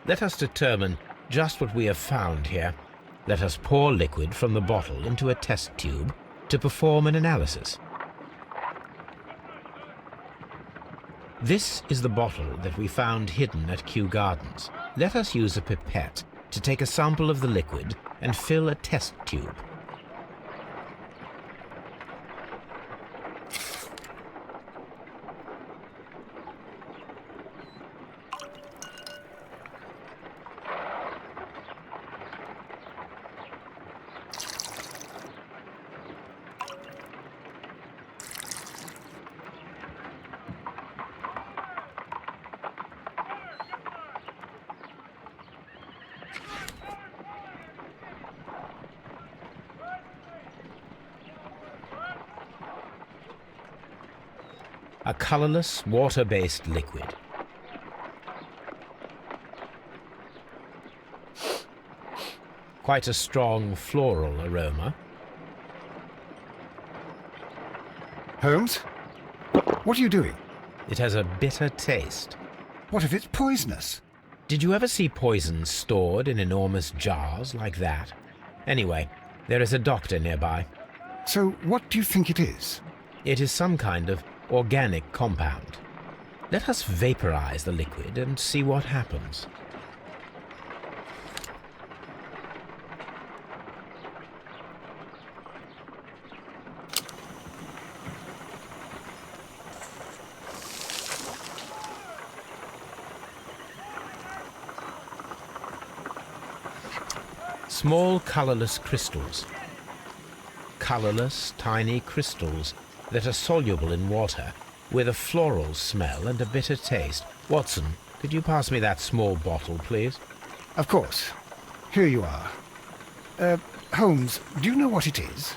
Let us determine just what we have found here. Let us pour liquid from the bottle into a test tube to perform an analysis. This is the bottle that we found hidden at Kew Gardens. Let us use a pipette to take a sample of the liquid and fill a test tube. A colorless, water-based liquid. Quite a strong floral aroma. Holmes? What are you doing? It has a bitter taste. What if it's poisonous? Did you ever see poison stored in enormous jars like that? Anyway, there is a doctor nearby. So what do you think it is? It is some kind of organic compound. Let us vaporize the liquid and see what happens. Small colorless crystals. Colorless, tiny crystals that are soluble in water, with a floral smell and a bitter taste. Watson, could you pass me that small bottle, please? Of course. Here you are. Holmes, do you know what it is?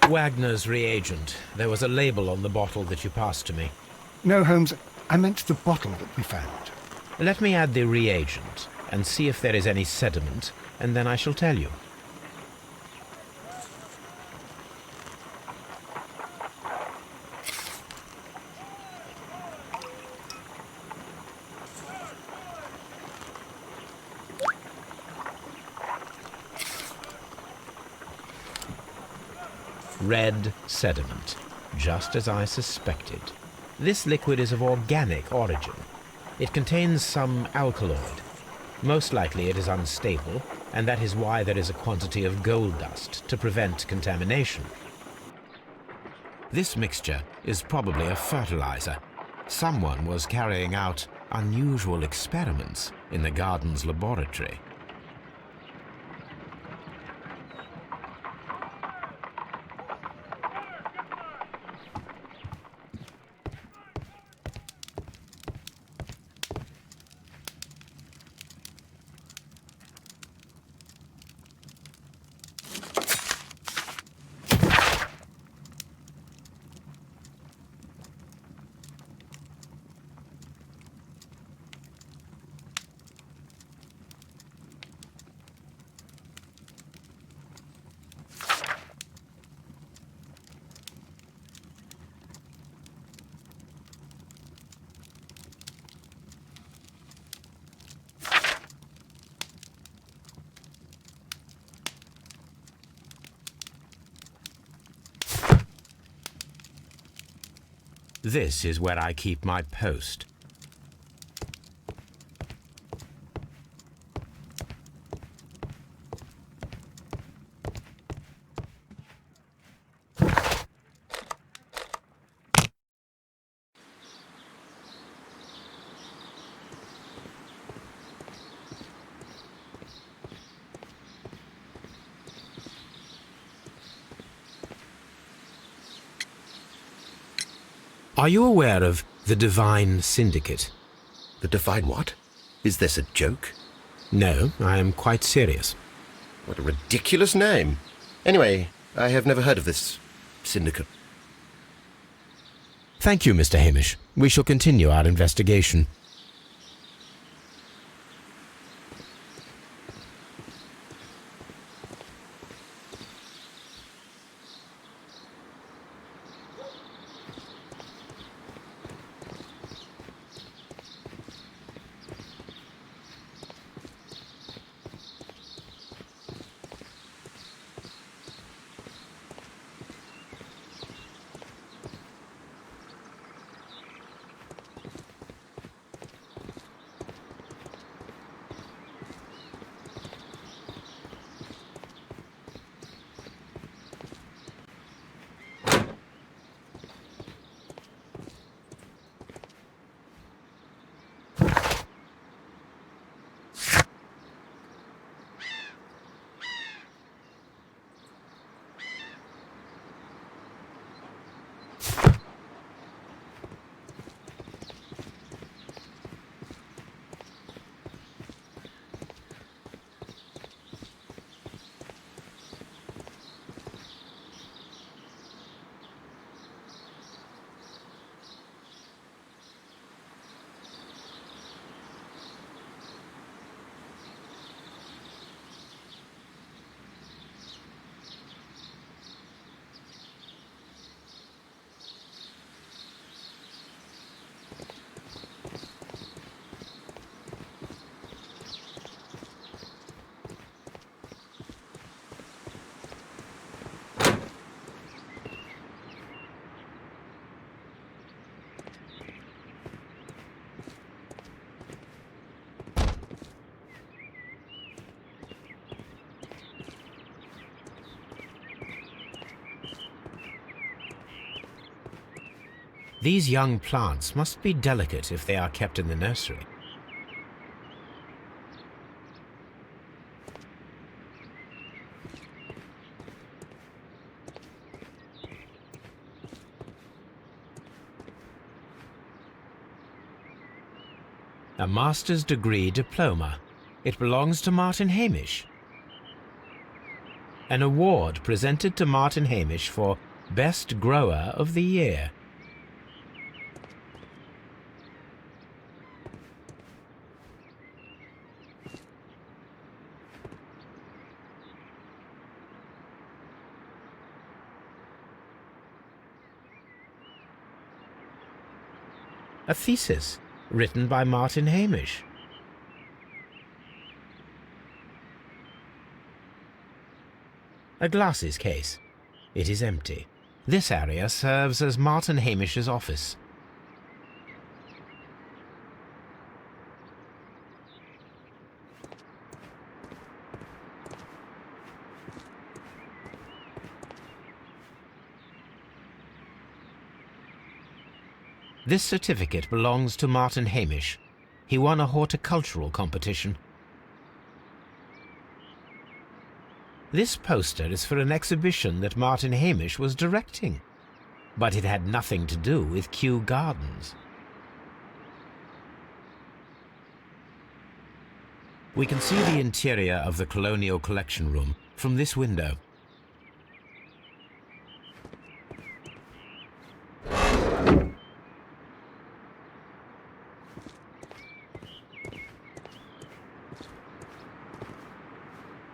Wagner's reagent. There was a label on the bottle that you passed to me. No, Holmes, I meant the bottle that we found. Let me add the reagent and see if there is any sediment, and then I shall tell you. Red sediment, just as I suspected. This liquid is of organic origin. It contains some alkaloid. Most likely it is unstable, and that is why there is a quantity of gold dust to prevent contamination. This mixture is probably a fertilizer. Someone was carrying out unusual experiments in the garden's laboratory. This is where I keep my post. Are you aware of the Divine Syndicate? The Divine what? Is this a joke? No, I am quite serious. What a ridiculous name. Anyway, I have never heard of this syndicate. Thank you, Mr. Hamish. We shall continue our investigation. These young plants must be delicate if they are kept in the nursery. A master's degree diploma. It belongs to Martin Hamish. An award presented to Martin Hamish for Best Grower of the Year. A thesis written by Martin Hamish. A glasses case. It is empty. This area serves as Martin Hamish's office. This certificate belongs to Martin Hamish. He won a horticultural competition. This poster is for an exhibition that Martin Hamish was directing, but it had nothing to do with Kew Gardens. We can see the interior of the Colonial Collection Room from this window.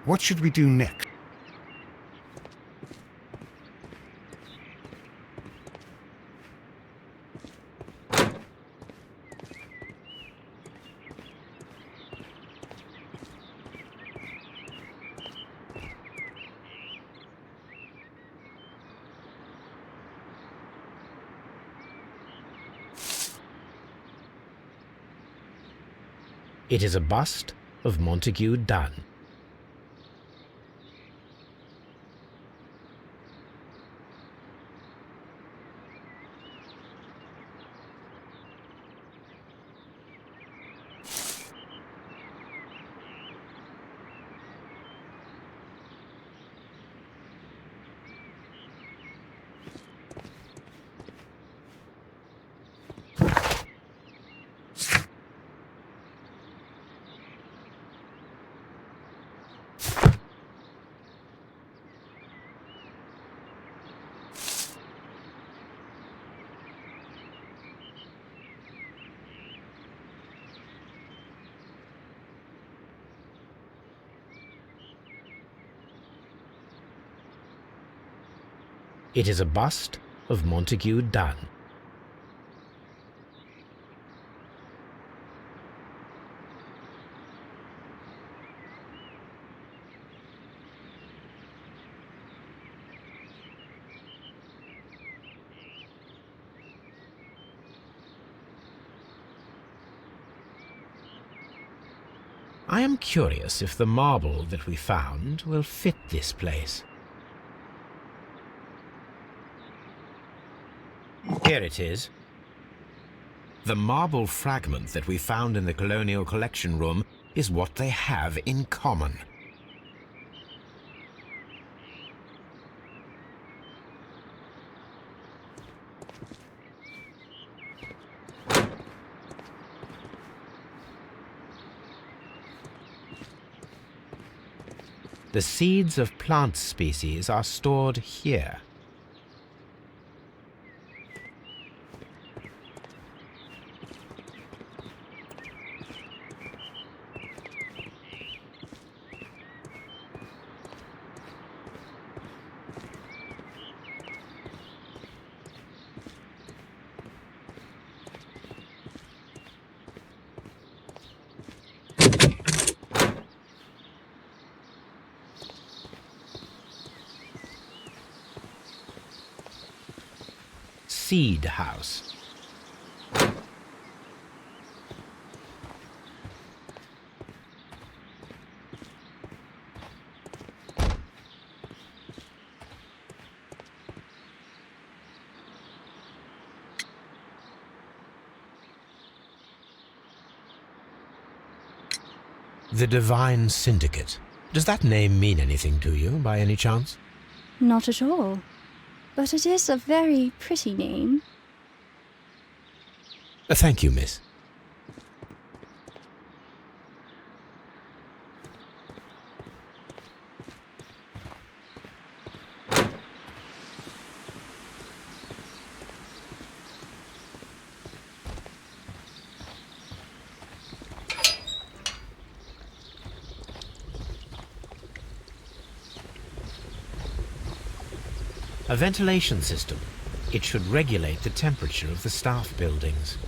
What should we do next? It is a bust of Montague Dunn. It is a bust of Montague Dunn. I am curious if the marble that we found will fit this place. Here it is. The marble fragment that we found in the Colonial Collection Room is what they have in common. The seeds of plant species are stored here. Seed house. The Divine Syndicate. Does that name mean anything to you, by any chance? Not at all. But it is a very pretty name. Thank you, miss. A ventilation system. It should regulate the temperature of the staff buildings.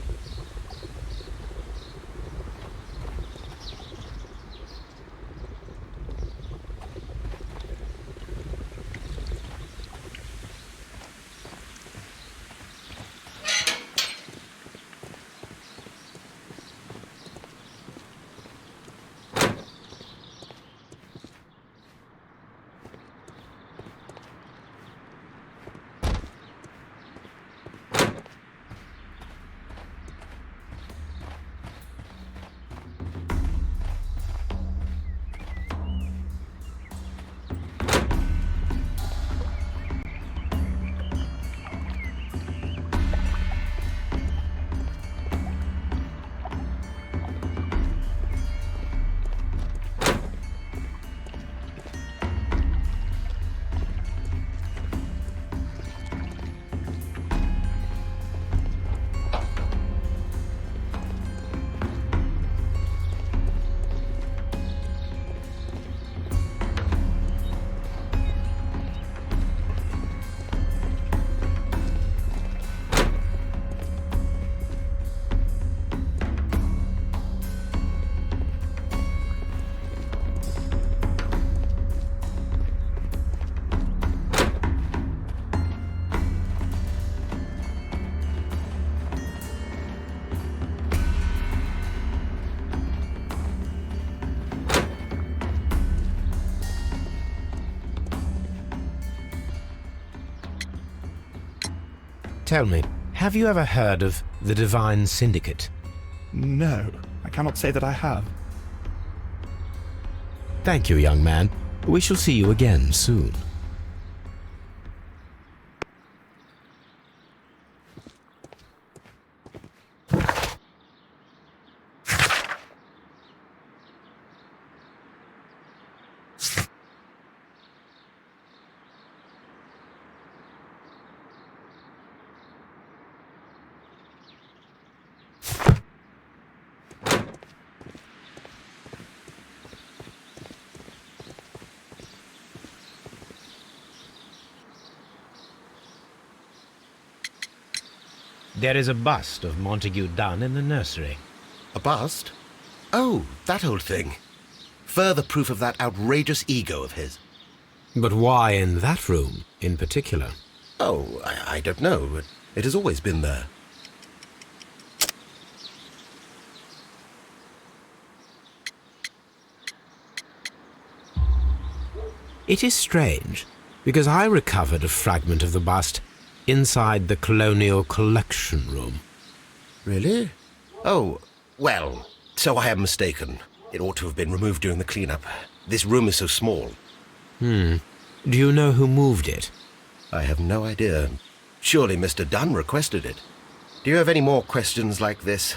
Tell me, have you ever heard of the Divine Syndicate? No, I cannot say that I have. Thank you, young man. We shall see you again soon. There is a bust of Montague Dunn in the nursery. A bust? Oh, that old thing. Further proof of that outrageous ego of his. But why in that room, in particular? Oh, I don't know, but it has always been there. It is strange, because I recovered a fragment of the bust inside the Colonial Collection Room. Really? Oh, well, so I am mistaken. It ought to have been removed during the cleanup. This room is so small. Do you know who moved it? I have no idea. Surely Mr. Dunn requested it. Do you have any more questions like this?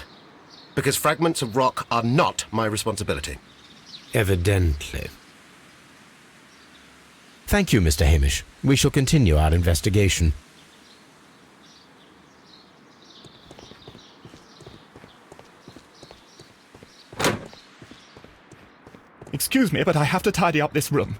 Because fragments of rock are not my responsibility. Evidently. Thank you, Mr. Hamish. We shall continue our investigation. Excuse me, but I have to tidy up this room.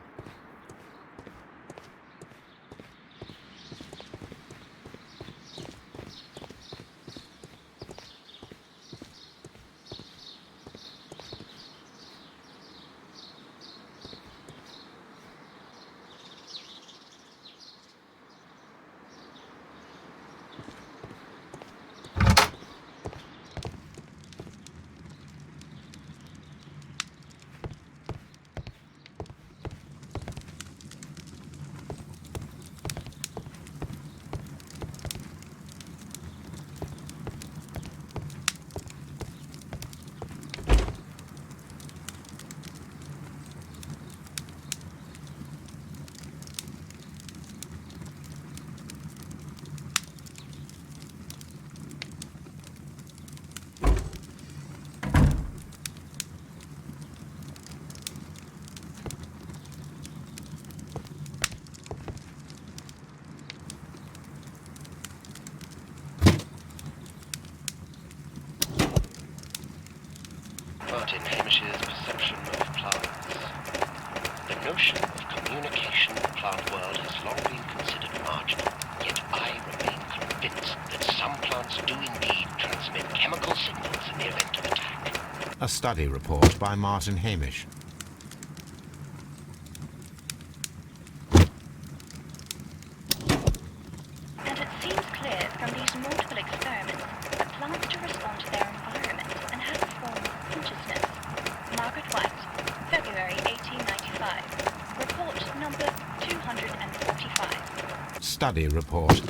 plant world has long been considered marginal, yet I remain convinced that some plants do indeed transmit chemical signals in the event of attack. A study report by Martin Hamish. And it seems clear from these multiple experiments that plants do respond to their environment and have a form of consciousness. Margaret White, February 1895. Report number 245. Study report.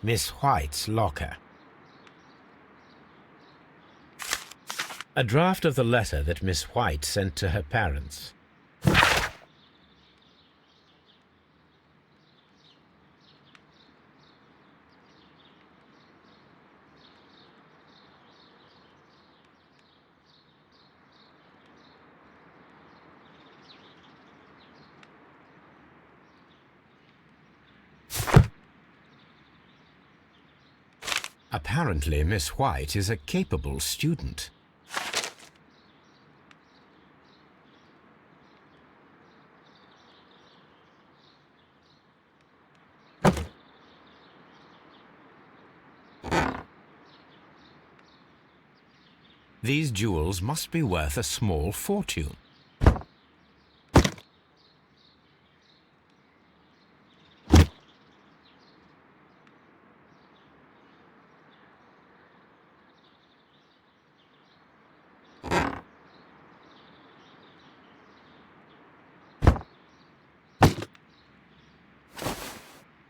Miss White's locker. A draft of the letter that Miss White sent to her parents. Apparently, Miss White is a capable student. These jewels must be worth a small fortune.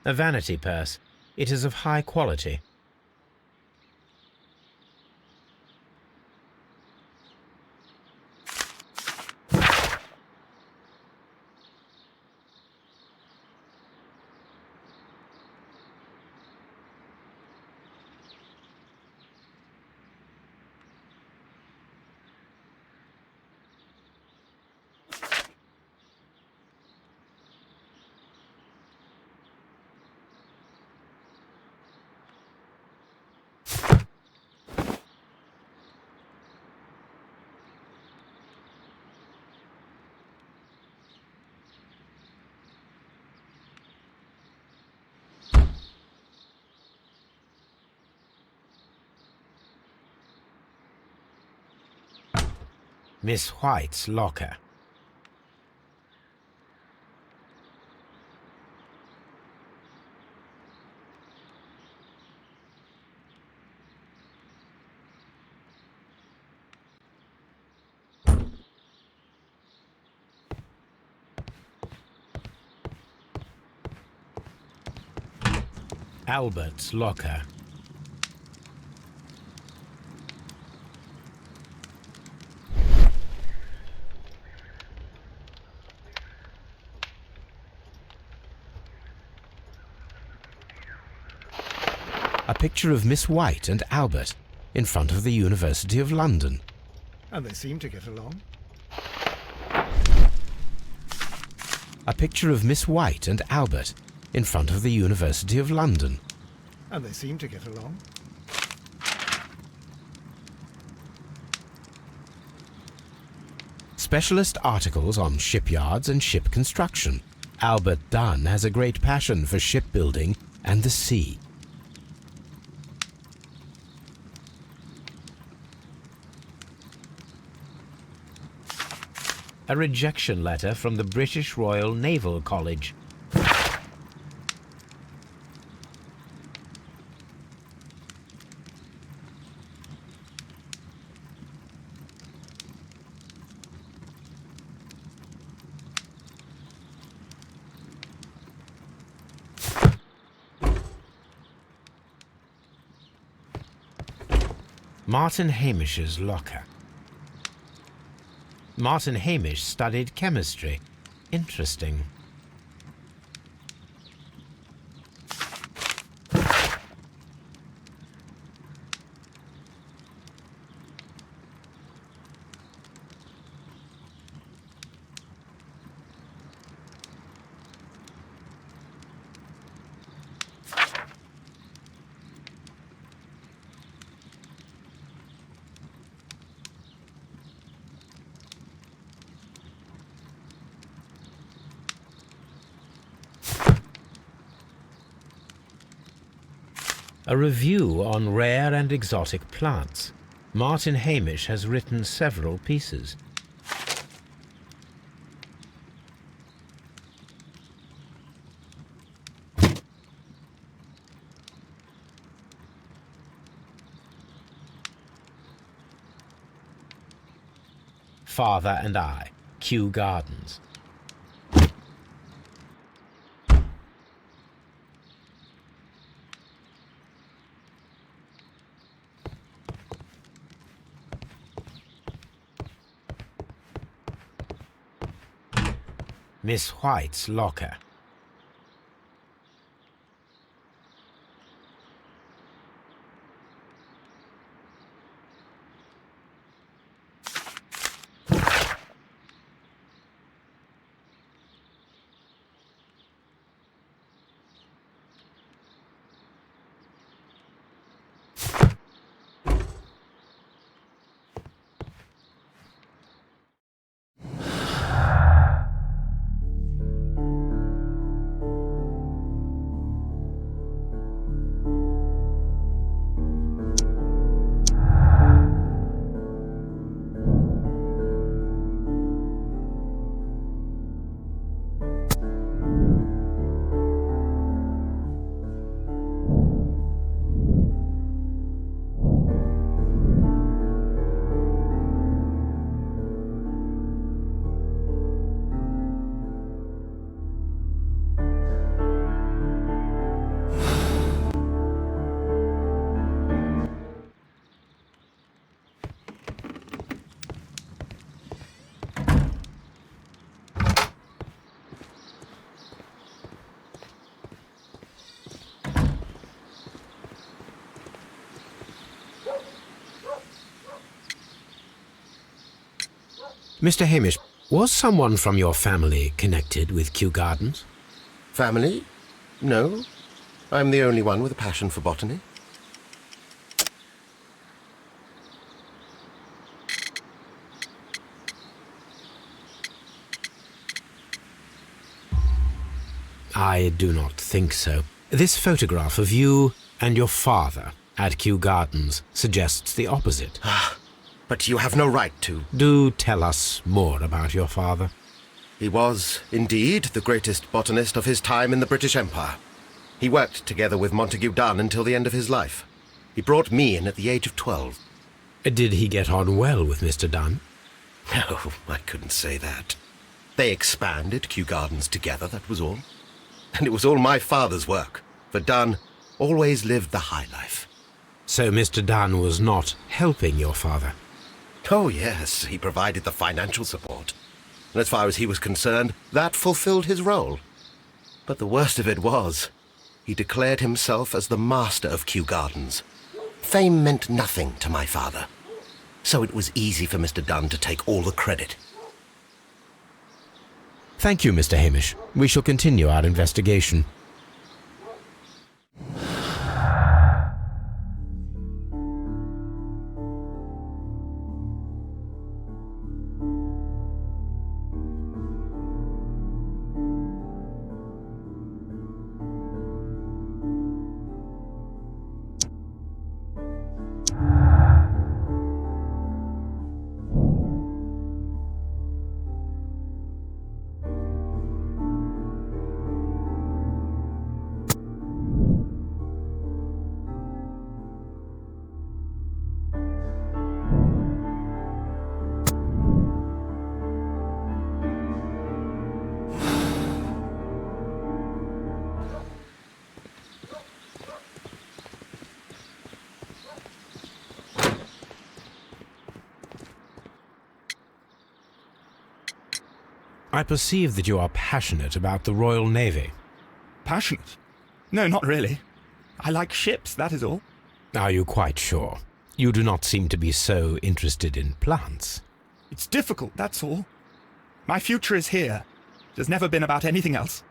A vanity purse. It is of high quality. Miss White's locker. Albert's locker. A picture of Miss White and Albert in front of the University of London. And they seem to get along. A picture of Miss White and Albert in front of the University of London. And they seem to get along. Specialist articles on shipyards and ship construction. Albert Dunn has a great passion for shipbuilding and the sea. A rejection letter from the British Royal Naval College. Martin Hamish's locker. Martin Hamish studied chemistry. Interesting. A review on rare and exotic plants. Martin Hamish has written several pieces. Father and I, Kew Gardens. Miss White's locker. Mr. Hamish, was someone from your family connected with Kew Gardens? Family? No. I'm the only one with a passion for botany. I do not think so. This photograph of you and your father at Kew Gardens suggests the opposite. But you have no right to. Do tell us more about your father. He was, indeed, the greatest botanist of his time in the British Empire. He worked together with Montague Dunn until the end of his life. He brought me in at the age of 12. Did he get on well with Mr. Dunn? No, I couldn't say that. They expanded Kew Gardens together, that was all. And it was all my father's work, for Dunn always lived the high life. So Mr. Dunn was not helping your father? Oh, yes, he provided the financial support. And as far as he was concerned, that fulfilled his role. But the worst of it was, he declared himself as the master of Kew Gardens. Fame meant nothing to my father. So it was easy for Mr. Dunn to take all the credit. Thank you, Mr. Hamish. We shall continue our investigation. I perceive that you are passionate about the Royal Navy. Passionate? No, not really. I like ships, that is all. Are you quite sure? You do not seem to be so interested in plants. It's difficult, that's all. My future is here. It has never been about anything else.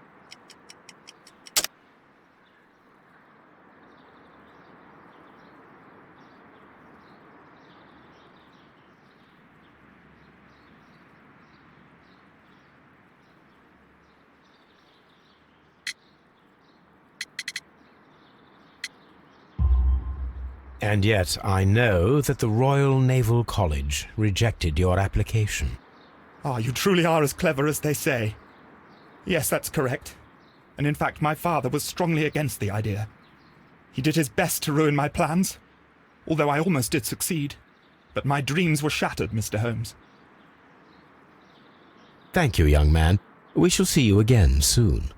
And yet I know that the Royal Naval College rejected your application. Ah, you truly are as clever as they say. Yes, that's correct. And in fact, my father was strongly against the idea. He did his best to ruin my plans, although I almost did succeed. But my dreams were shattered, Mr. Holmes. Thank you, young man. We shall see you again soon.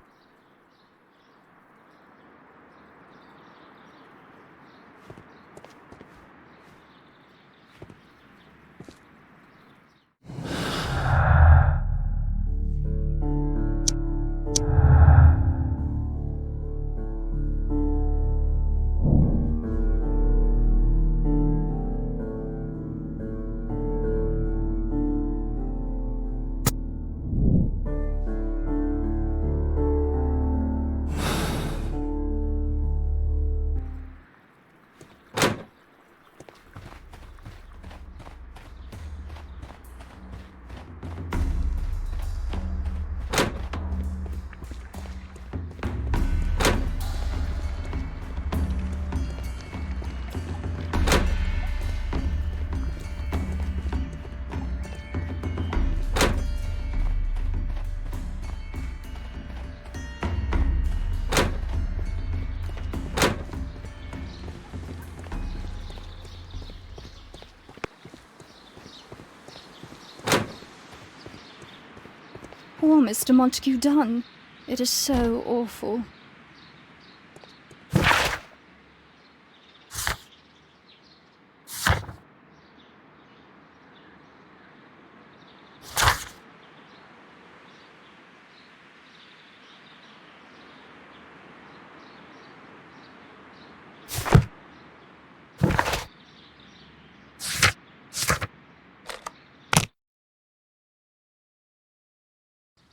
Poor Mr. Montague Dunn. It is so awful.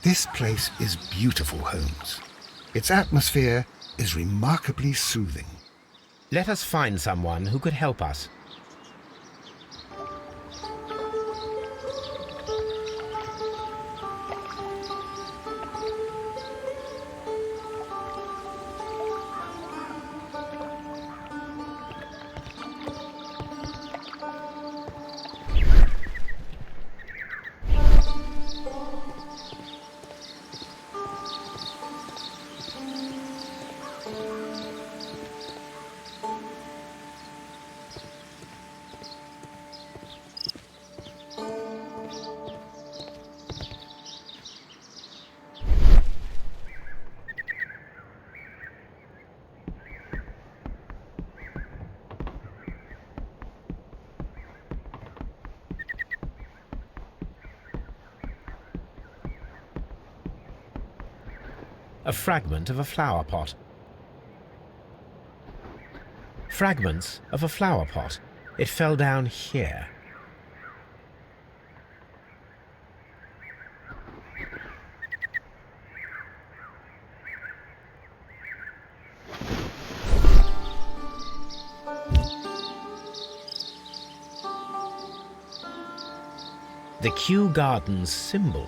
This place is beautiful, Holmes. Its atmosphere is remarkably soothing. Let us find someone who could help us. A fragment of a flower pot. Fragments of a flower pot. It fell down here. The Kew Gardens symbol.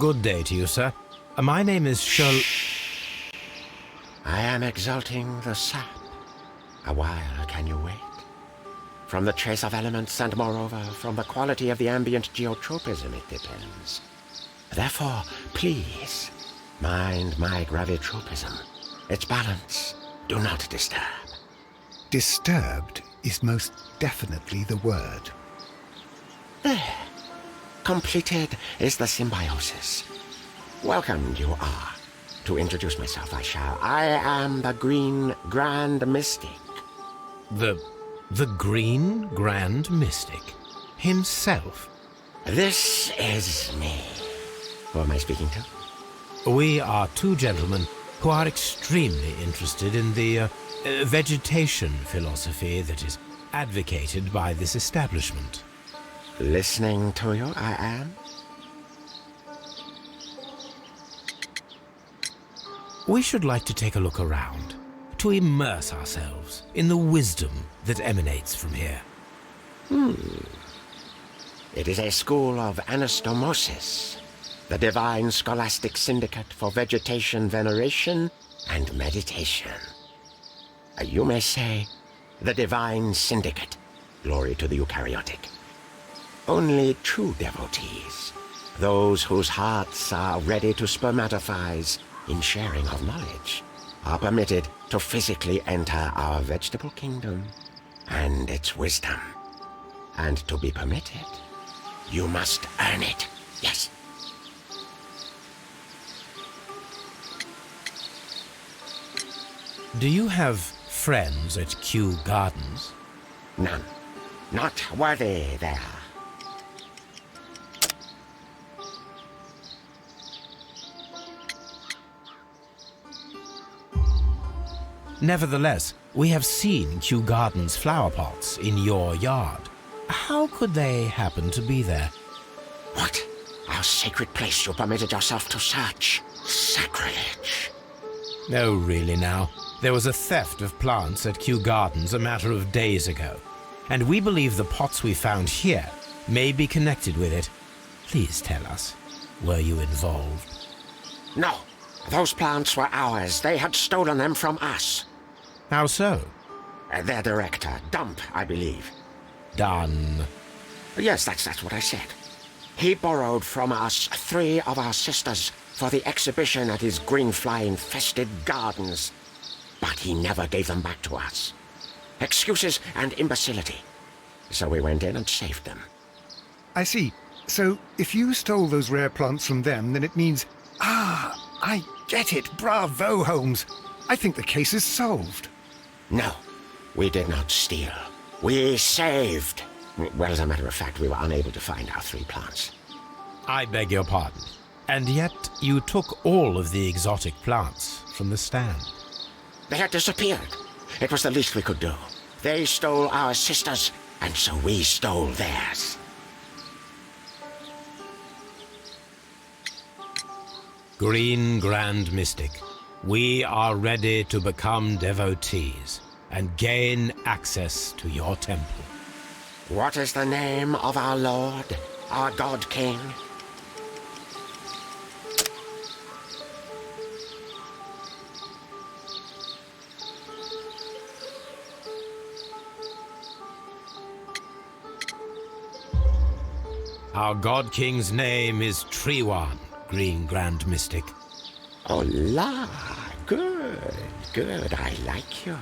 Good day to you, sir. My name is I am exalting the sap. A while can you wait? From the trace of elements and moreover from the quality of the ambient geotropism it depends. Therefore, please, Mind my gravitropism. Its balance. Do not disturb. Disturbed is most definitely the word. There. Completed is the symbiosis. Welcome you are. To introduce myself, I am the Green Grand Mystic. The Green Grand Mystic? Himself? This is me. Who am I speaking to? We are two gentlemen who are extremely interested in the vegetation philosophy that is advocated by this establishment. Listening to you, I am. We should like to take a look around, to immerse ourselves in the wisdom that emanates from here. It is a school of anastomosis, the divine scholastic syndicate for vegetation veneration and meditation. You may say, the divine syndicate, glory to the eukaryotic. Only true devotees, those whose hearts are ready to spermatophize in sharing of knowledge, are permitted to physically enter our vegetable kingdom and its wisdom. And to be permitted, you must earn it, yes. Do you have friends at Kew Gardens? None. Not worthy there. Nevertheless, we have seen Kew Gardens flower pots in your yard. How could they happen to be there? What? Our sacred place you permitted yourself to search? Sacrilege. Oh, really now. There was a theft of plants at Kew Gardens a matter of days ago, and we believe the pots we found here may be connected with it. Please tell us, were you involved? No. Those plants were ours. They had stolen them from us. How so? Their director, Dump, I believe. Done. Yes, that's what I said. He borrowed from us 3 of our sisters for the exhibition at his green fly-infested gardens. But he never gave them back to us. Excuses and imbecility. So we went in and saved them. I see. So, if you stole those rare plants from them, then it means... I get it. Bravo, Holmes. I think the case is solved. No, we did not steal. We saved. Well, as a matter of fact, we were unable to find our 3 plants. I beg your pardon. And yet you took all of the exotic plants from the stand. They had disappeared. It was the least we could do. They stole our sisters, and so we stole theirs. Green Grand Mystic, we are ready to become devotees and gain access to your temple. What is the name of our Lord, our God King? Our God King's name is Treewan, Green Grand Mystic. Oh, la! Good, I like you.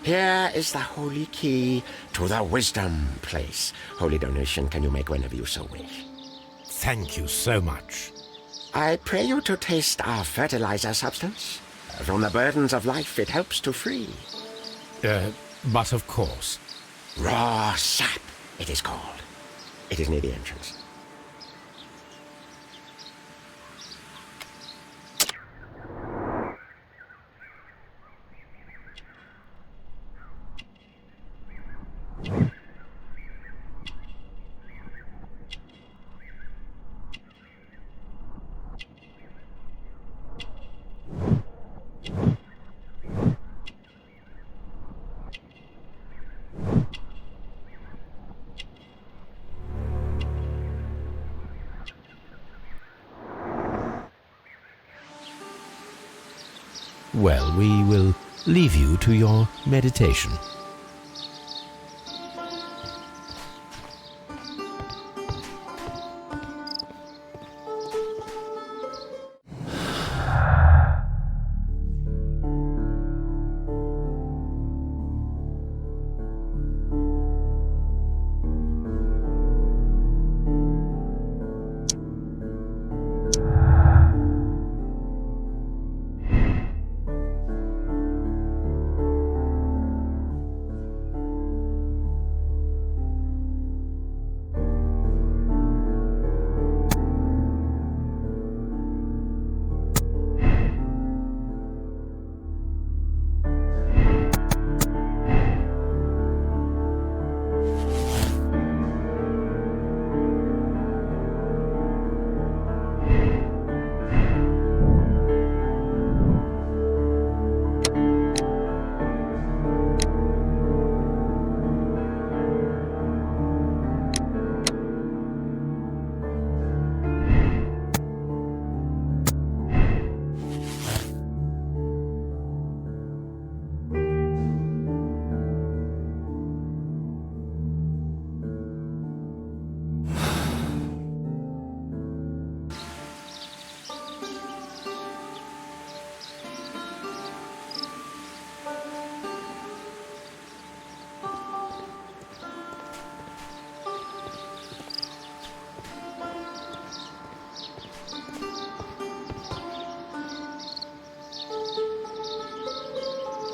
Here is the holy key to the wisdom place. Holy donation can you make whenever you so wish. Thank you so much. I pray you to taste our fertilizer substance. From the burdens of life it helps to free. But of course. Raw sap, it is called. It is near the entrance. Well, we will leave you to your meditation.